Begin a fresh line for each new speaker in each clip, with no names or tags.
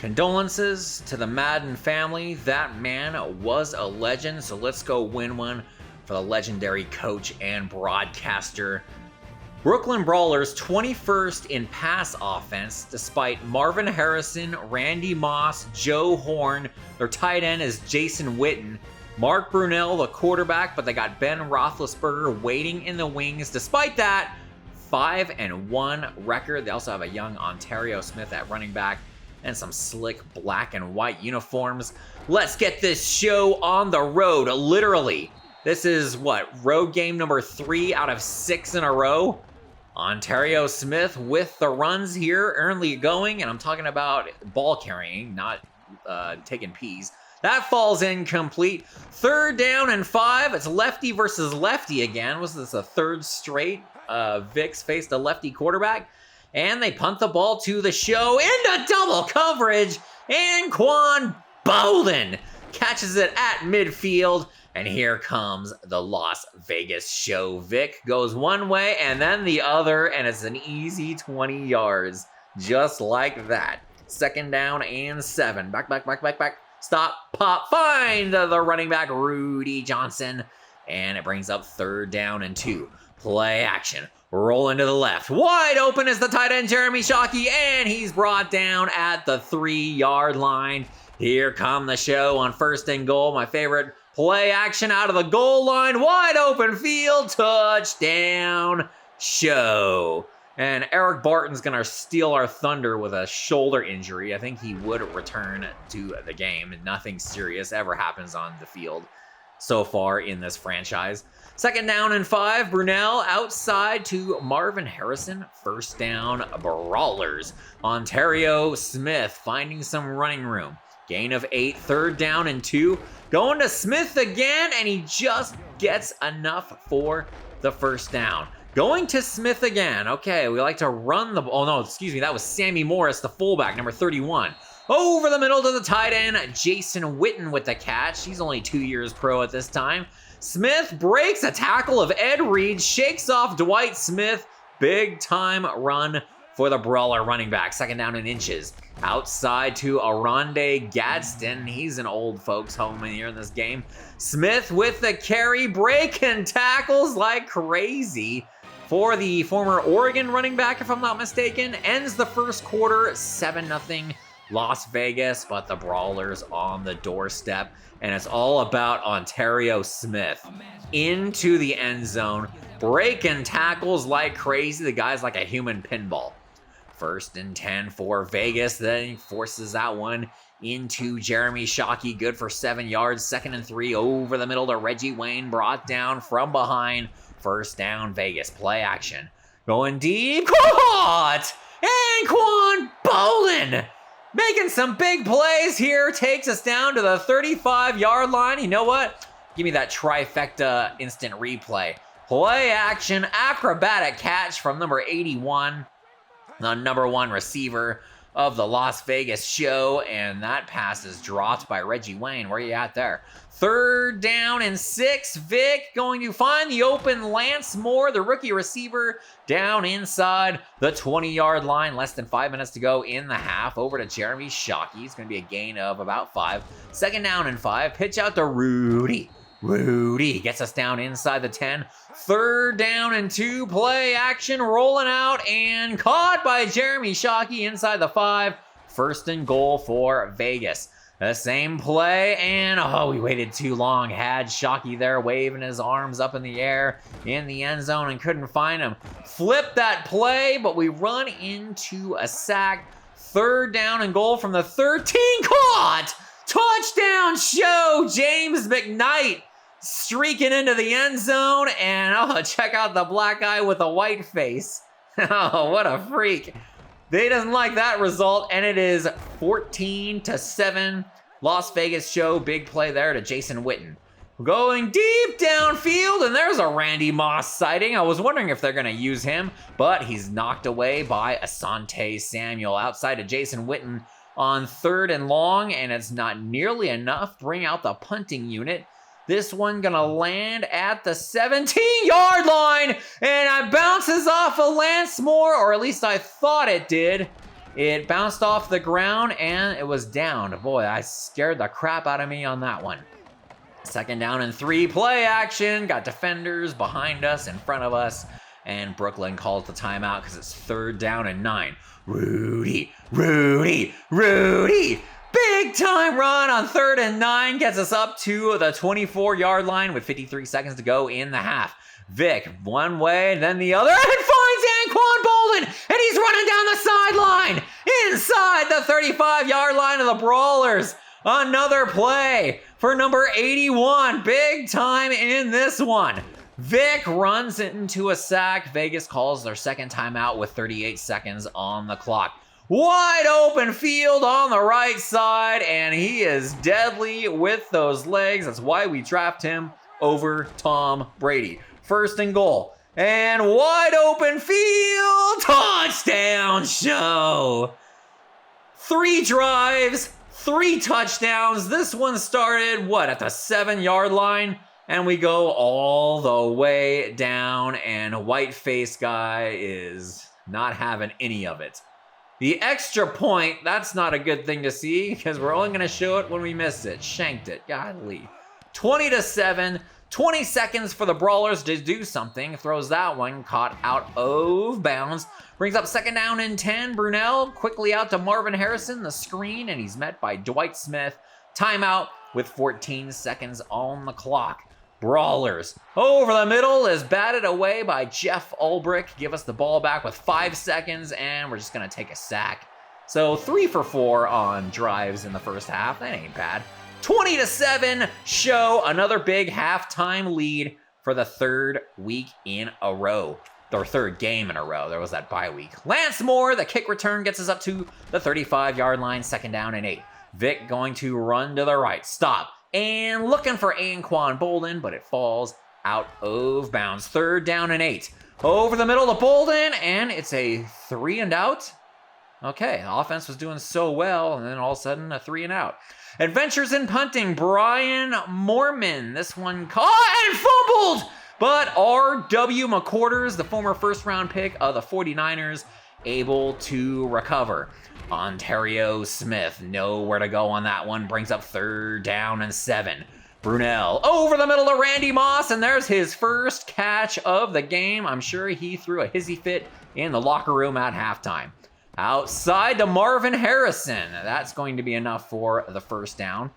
Condolences to the Madden family. That man was a legend, so let's go win one for the legendary coach and broadcaster. Brooklyn Brawlers 21st in pass offense, despite Marvin Harrison, Randy Moss, Joe Horn. Their tight end is Jason Witten. Mark Brunell, the quarterback, but they got Ben Roethlisberger waiting in the wings. Despite that, 5-1 record. They also have a young Ontario Smith at running back and some slick black and white uniforms. Let's get this show on the road, literally. This is what, road game number 3 out of 6 in a row? Ontario Smith with the runs here, early going, and I'm talking about ball carrying, not taking P's. That falls incomplete. 3rd down and 5. It's lefty versus lefty again. Was this a 3rd straight? Vicks faced a lefty quarterback. And they punt the ball to the show into double coverage. Anquan Boldin catches it at midfield. And here comes the Las Vegas show. Vic goes one way and then the other. And it's an easy 20 yards. Just like that. 2nd down and 7. Back. Stop, pop, find the running back, Rudi Johnson. And it brings up 3rd down and 2. Play action. Rolling to the left. Wide open is the tight end, Jeremy Shockey. And he's brought down at the 3-yard line. Here come the show on 1st and goal. My favorite play action out of the goal line. Wide open field. Touchdown show. And Eric Barton's going to steal our thunder with a shoulder injury. I think he would return to the game. Nothing serious ever happens on the field so far in this franchise. 2nd down and 5. Brunell outside to Marvin Harrison. 1st down, Brawlers. Ontario Smith finding some running room. Gain of 8. 3rd down and 2. Going to Smith again, and he just gets enough for the 1st down. Going to Smith again. Okay, we like to run the... Oh, no, excuse me. That was Sammy Morris, the fullback, number 31. Over the middle to the tight end, Jason Witten with the catch. He's only 2 years pro at this time. Smith breaks a tackle of Ed Reed, shakes off Dwight Smith. Big time run for the Brawler running back. 2nd down and inches. Outside to Aronde Gadsden. He's an old folks home here in this game. Smith with the carry, breaking tackles like crazy for the former Oregon running back, if I'm not mistaken. Ends the 1st quarter, 7-0 Las Vegas, but the Brawlers on the doorstep. And it's all about Ontario Smith into the end zone, breaking tackles like crazy. The guy's like a human pinball. 1st and 10 for Vegas. Then he forces that one into Jeremy Shockey. Good for 7 yards. 2nd and 3 over the middle to Reggie Wayne. Brought down from behind. 1st down, Vegas. Play action. Going deep. Caught! Anquan Boldin! Making some big plays here. Takes us down to the 35-yard line. You know what? Give me that trifecta instant replay. Play action, acrobatic catch from number 81. The number 1 receiver of the Las Vegas show. And that pass is dropped by Reggie Wayne. Where are you at there? 3rd down and 6. Vic going to find the open Lance Moore, the rookie receiver, down inside the 20-yard line. Less than 5 minutes to go in the half. Over to Jeremy Shockey. It's going to be a gain of about 5. 2nd down and 5. Pitch out to Rudi. Rudi gets us down inside the 10. 3rd down and 2. Play action, rolling out and caught by Jeremy Shockey inside the 5. 1st and goal for Vegas. The same play, and oh, we waited too long. Had Shockey there waving his arms up in the air in the end zone and couldn't find him. Flip that play, but we run into a sack. 3rd down and goal from the 13. Caught! Touchdown show! James McKnight streaking into the end zone, and oh, check out the black guy with a white face. Oh, what a freak. They doesn't like that result, and it is 14-7. Las Vegas show, big play there to Jason Witten. Going deep downfield, and there's a Randy Moss sighting. I was wondering if they're going to use him, but he's knocked away by Asante Samuel. Outside to Jason Witten on 3rd and long, and it's not nearly enough. Bring out the punting unit. This one gonna land at the 17-yard line, and it bounces off of Lance Moore, or at least I thought it did. It bounced off the ground and it was down. Boy, I scared the crap out of me on that one. 2nd down and 3, play action. Got defenders behind us, in front of us, and Brooklyn calls the timeout because it's 3rd down and 9. Rudy. Big time run on 3rd and 9 gets us up to the 24-yard line with 53 seconds to go in the half. Vic, one way, then the other, and finds Anquan Boldin, and he's running down the sideline inside the 35-yard line of the Brawlers. Another play for number 81, big time in this one. Vic runs into a sack. Vegas calls their 2nd timeout with 38 seconds on the clock. Wide open field on the right side, and he is deadly with those legs. That's why we draft him over Tom Brady. 1st and goal, and wide open field, touchdown show. 3 drives, 3 touchdowns. This one started, at the 7-yard line? And we go all the way down, and white-faced guy is not having any of it. The extra point, that's not a good thing to see, because we're only going to show it when we miss it. Shanked it, godly. 20-7, 20 seconds for the Brawlers to do something. Throws that one, caught out of bounds. Brings up 2nd down and 10. Brunell quickly out to Marvin Harrison, the screen, and he's met by Dwight Smith. Timeout with 14 seconds on the clock. Brawlers over the middle is batted away by Jeff Ulbrich. Give us the ball back with 5 seconds, and we're just going to take a sack. So 3 for 4 on drives in the first half. That ain't bad. 20-7 show, another big halftime lead for the 3rd week in a row. Or 3rd game in a row. There was that bye week. Lance Moore, the kick return gets us up to the 35-yard line, 2nd down and 8. Vic going to run to the right. Stop. And looking for Anquan Boldin, but it falls out of bounds. 3rd down and 8. Over the middle to Boldin, and it's a 3 and out. Okay, the offense was doing so well, and then all of a sudden, a 3 and out. Adventures in punting, Brian Mormon. This one caught and fumbled, but R.W. McQuarters, the former 1st-round pick of the 49ers, able to recover. Ontario Smith, nowhere to go on that one, brings up 3rd down and 7. Brunell over the middle to Randy Moss, and there's his first catch of the game. I'm sure he threw a hissy fit in the locker room at halftime. Outside to Marvin Harrison. That's going to be enough for the 1st down.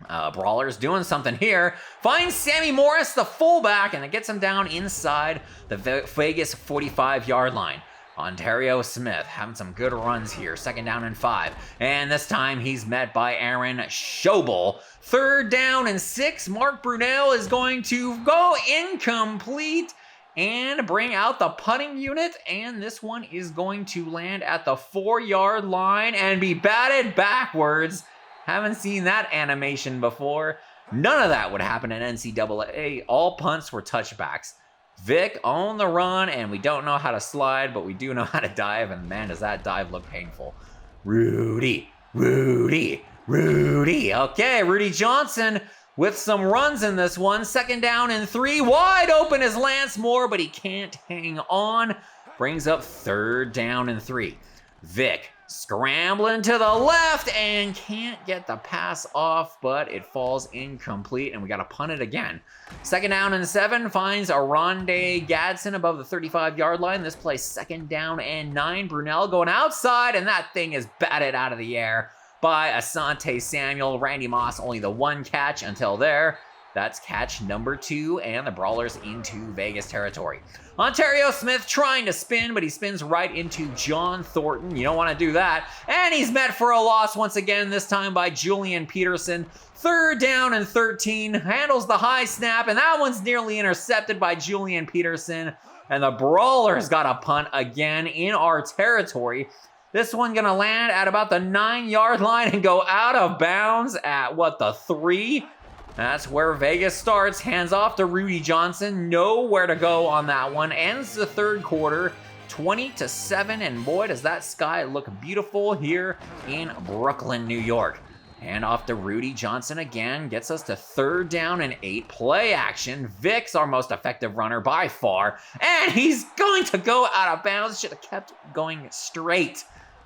Brawlers doing something here. Finds Sammy Morris, the fullback, and it gets him down inside the Vegas 45-yard line. Ontario Smith having some good runs here. 2nd down and 5. And this time he's met by Aaron Schobel. 3rd down and 6. Mark Brunell is going to go incomplete and bring out the punting unit. And this one is going to land at the 4-yard line and be batted backwards. Haven't seen that animation before. None of that would happen in NCAA. All punts were touchbacks. Vic on the run, and we don't know how to slide, but we do know how to dive, and man, does that dive look painful. Rudy. Okay, Rudi Johnson with some runs in this one. 2nd down and 3. Wide open is Lance Moore, but he can't hang on. Brings up 3rd down and 3. Vic scrambling to the left and can't get the pass off, but it falls incomplete, and we got to punt it again. 2nd down and 7 finds Aronde Gadsden above the 35-yard line. This play 2nd down and 9. Brunell going outside, and that thing is batted out of the air by Asante Samuel. Randy Moss only the 1 catch until there. That's catch number 2, and the Brawlers into Vegas territory. Ontario Smith trying to spin, but he spins right into John Thornton. You don't want to do that. And he's met for a loss once again, this time by Julian Peterson. 3rd down and 13. Handles the high snap, and that one's nearly intercepted by Julian Peterson. And the Brawlers got a punt again in our territory. This one gonna land at about the 9-yard line and go out of bounds at, the 3? That's where Vegas starts. Hands off to Rudi Johnson. Nowhere to go on that one. Ends the 3rd quarter, 20-7. And boy, does that sky look beautiful here in Brooklyn, New York. Hand off to Rudi Johnson again. Gets us to 3rd down and 8. Play action. Vic's our most effective runner by far. And he's going to go out of bounds. Should have kept going straight.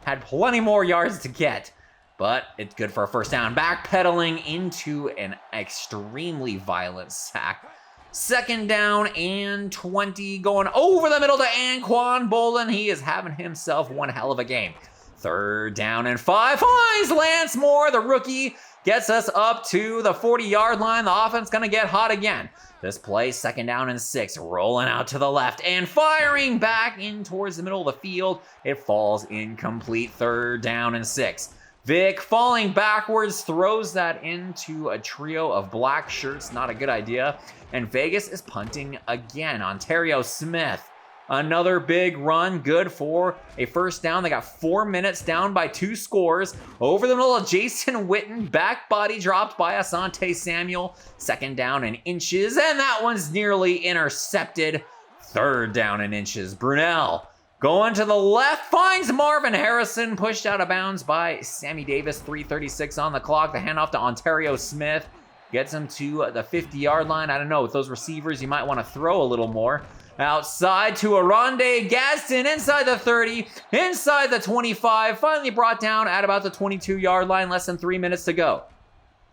had plenty more yards to get, but it's good for a first down. Backpedaling into an extremely violent sack. 2nd down and 20, going over the middle to Anquan Boldin. He is having himself one hell of a game. 3rd down and 5, finds Lance Moore, the rookie, gets us up to the 40-yard line. The offense gonna get hot again. This play, 2nd down and 6, rolling out to the left and firing back in towards the middle of the field. It falls incomplete. 3rd down and 6. Vic, falling backwards, throws that into a trio of black shirts. Not a good idea. And Vegas is punting again. Ontario Smith, another big run, good for a first down. They got 4 minutes, down by 2 scores. Over the middle of Jason Witten, back body dropped by Asante Samuel. 2nd down and inches, and that one's nearly intercepted. 3rd down and inches. Brunell going to the left, finds Marvin Harrison, pushed out of bounds by Sammy Davis. 3:36 on the clock. The handoff to Ontario Smith gets him to the 50-yard line. I don't know, with those receivers, you might want to throw a little more. Outside to Aronde Gaston, inside the 30, inside the 25, finally brought down at about the 22-yard line, less than 3 minutes to go.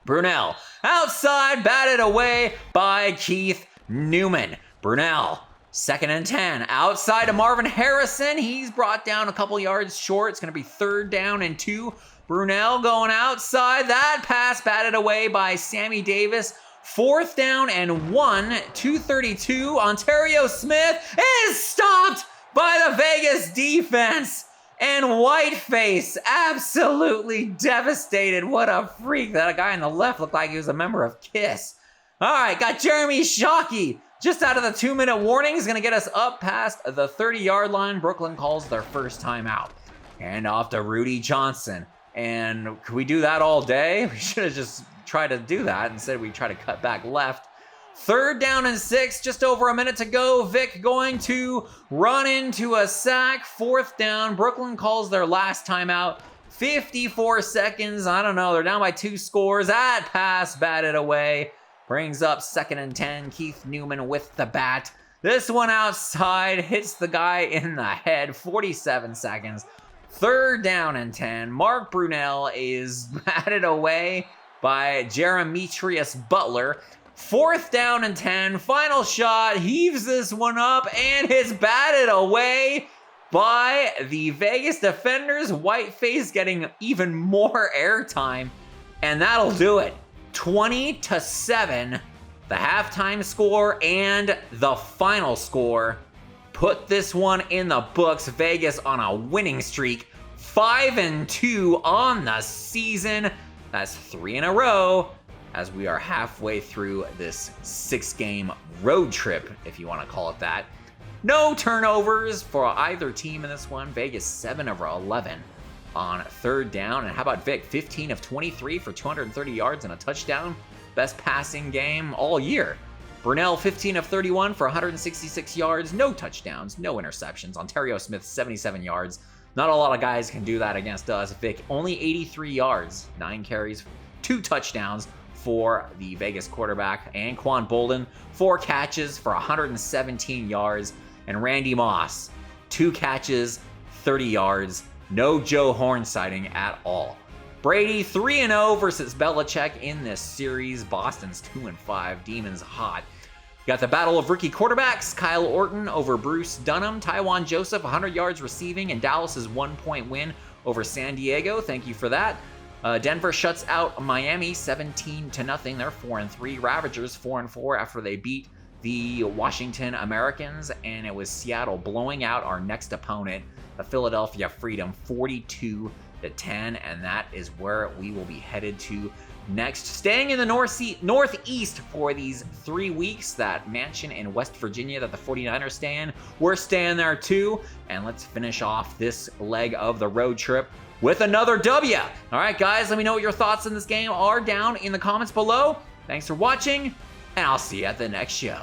Brunell, outside, batted away by Keith Newman. Brunell, 2nd and 10, outside to Marvin Harrison. He's brought down a couple yards short. It's going to be 3rd down and 2. Brunell going outside. That pass batted away by Sammy Davis. 4th down and 1, 2:32. Ontario Smith is stopped by the Vegas defense. And Whiteface absolutely devastated. What a freak. That guy on the left looked like he was a member of KISS. All right, got Jeremy Shockey just out of the 2-minute warning. He's going to get us up past the 30-yard line. Brooklyn calls their first timeout. And off to Rudi Johnson. And could we do that all day? We should have just tried to do that. Instead, we try to cut back left. 3rd down and 6, just over a minute to go. Vic going to run into a sack. 4th down. Brooklyn calls their last timeout. 54 seconds. I don't know. They're down by 2 scores. That pass batted away. Brings up 2nd and 10. Keith Newman with the bat. This one outside hits the guy in the head. 47 seconds. 3rd down and 10. Mark Brunell is batted away by Jeremetrius Butler. 4th down and 10. Final shot. Heaves this one up and is batted away by the Vegas defenders. Whiteface getting even more airtime. And that'll do it. 20-7, the halftime score and the final score. Put this one in the books. Vegas on a winning streak. 5-2 on the season. That's 3 in a row as we are halfway through this 6-game road trip, if you want to call it that. No turnovers for either team in this one. Vegas 7 of 11. On 3rd down. And how about Vic? 15 of 23 for 230 yards and a touchdown. Best passing game all year. Brunell, 15 of 31 for 166 yards. No touchdowns, no interceptions. Ontario Smith, 77 yards. Not a lot of guys can do that against us. Vic, only 83 yards, 9 carries, 2 touchdowns for the Vegas quarterback. Anquan Boldin, 4 catches for 117 yards. And Randy Moss, 2 catches, 30 yards. No Joe Horn sighting at all. Brady 3-0 versus Belichick in this series. Boston's 2-5. Demons hot. You got the battle of rookie quarterbacks. Kyle Orton over Bruce Dunham. Tywan Joseph, 100 yards receiving, and Dallas's 1-point win over San Diego. Thank you for that. Denver shuts out Miami 17-0. They're 4-3. Ravagers 4-4 after they beat the Washington Americans, and it was Seattle blowing out our next opponent, the Philadelphia Freedom, 42-10, and that is where we will be headed to next. Staying in the Northeast for these 3 weeks, that mansion in West Virginia that the 49ers stay in, we're staying there too, and let's finish off this leg of the road trip with another W. All right, guys, let me know what your thoughts on this game are down in the comments below. Thanks for watching, and I'll see you at the next show.